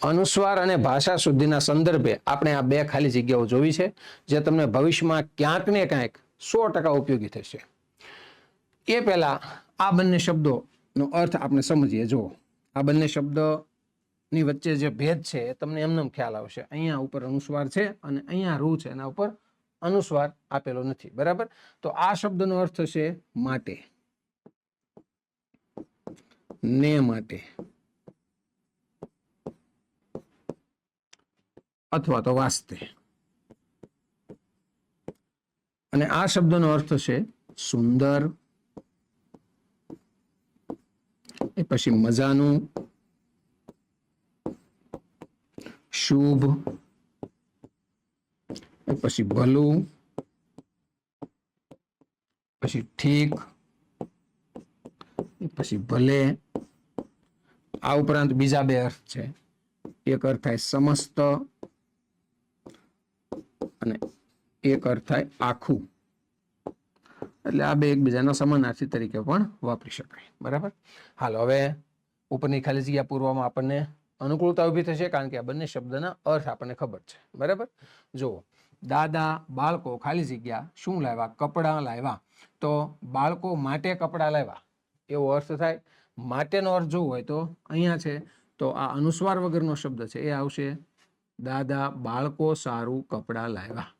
અનુસ્વાર અને ભાષા શુદ્ધિના સંદર્ભે આપણે આ બે ખાલી જગ્યાઓ જોવી છે, જે તમને ભવિષ્યમાં ક્યાંક ને ક્યાંક 100% ઉપયોગી થશે. એ પહેલા આ બંને શબ્દોનો અર્થ આપણે સમજીએ. જો આ બંને શબ્દની વચ્ચે જે ભેદ છે એ તમને એમને ખ્યાલ આવશે. અહીંયા ઉપર અનુસ્વાર છે અને અહીંયા રૂ છે, એના ઉપર અનુસ્વાર આપેલો નથી. બરાબર. તો આ શબ્દનો અર્થ છે માટે, ને માટે, અથવા તો વાસ્તે. અને આ શબ્દનો અર્થ છે સુંદર, એ પછી મજાનું, શુભ, એ પછી ભલું, પછી ઠીક, એ પછી ભલે. આ ઉપરાંત બીજા બે અર્થ છે. એક અર્થ થાય સમસ્ત અને એક અર્થ થાય આખું. એટલે આ બે એકબીજાના સમાનાર્થી તરીકે પણ વાપરી શકાય. બરાબર. હાલો, હવે ઉપરની ખાલી જગ્યા પૂરવામાં આપણને અનુકૂળતા ઉભી થશે, કારણ કે આ બંને શબ્દના અર્થ આપણને ખબર છે. બરાબર. જુઓ, દાદા બાળકો ખાલી જગ્યા શું લાવ્યા? કપડાં લાવ્યા. તો બાળકો માટે કપડાં લાવ્યા એવો અર્થ થાય. માટેનો અર્થ જોવો હોય તો અહીંયા છે, તો આ અનુસ્વાર વગરનો શબ્દ છે એ આવશે દાદા બાળકો સારું કપડાં લાવ્યા.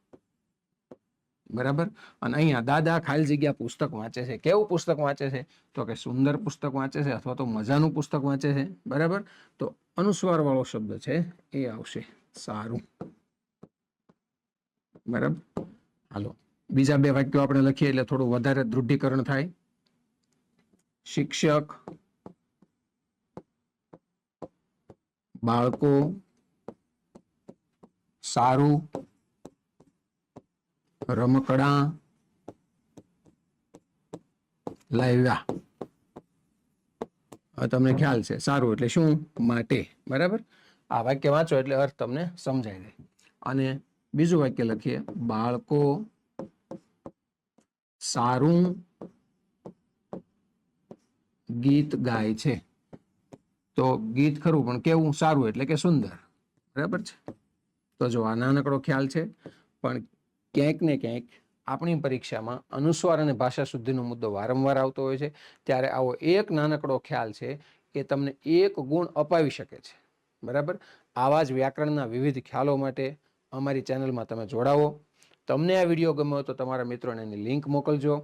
બરાબર. અને અહીંયા દાદા ખાલી જગ્યા પુસ્તક વાંચે છે. કેવું પુસ્તક વાંચે છે? તો કે સુંદર પુસ્તક વાંચે છે, અથવા તો મજાનું પુસ્તક વાંચે છે. બરાબર. તો અનુસ્વાર વાળો શબ્દ છે એ આવશે સારું. બરાબર. હાલો, બીજા બે વાક્યો આપણે લખીએ એટલે થોડું વધારે દૃઢીકરણ થાય. શિક્ષક બાળકો સારું રમકડા લાવ્યા. હવે તમને ખ્યાલ છે, સારું એટલે શું? માટે. બરાબર. આ વાક્ય વાંચો એટલે અર્થ તમને સમજાય જાય. અને બીજું વાક્ય લખીએ, બાળકો સારું ગીત ગાય છે. તો ગીત ખરું, પણ કેવું? સારું એટલે કે સુંદર. બરાબર છે. તો જો આ નાનકડો ખ્યાલ છે, પણ ક્યાંક ને ક્યાંક આપણી પરીક્ષામાં અનુસ્વાર અને ભાષા શુદ્ધિનો મુદ્દો વારંવાર આવતો હોય છે. ત્યારે આવો એક નાનકડો ખ્યાલ છે એ તમને 1 ગુણ અપાવી શકે છે. બરાબર. આવા જ વ્યાકરણના વિવિધ ખ્યાલો માટે અમારી ચેનલમાં તમે જોડાવો. તમને આ વિડીયો ગમ્યો તો તમારા મિત્રોને એની લિંક મોકલજો.